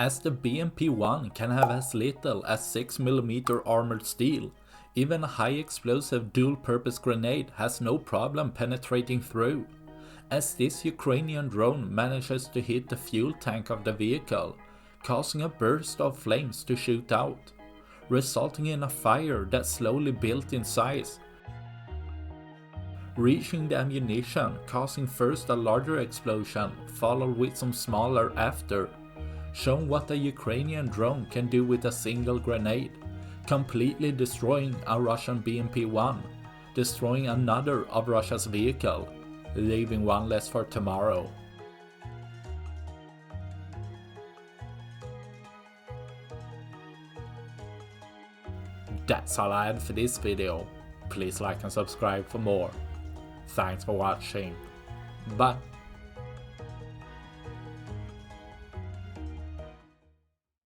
as the BMP-1 can have as little as 6mm armored steel. Even a high explosive dual-purpose grenade has no problem penetrating through, as this Ukrainian drone manages to hit the fuel tank of the vehicle, causing a burst of flames to shoot out, resulting in a fire that slowly built in size, reaching the ammunition, causing first a larger explosion, followed with some smaller after, showing what a Ukrainian drone can do with a single grenade, completely destroying a Russian BMP-1, destroying another of Russia's vehicle, leaving one less for tomorrow. That's all I had for this video. Please like and subscribe for more. Thanks for watching. Bye.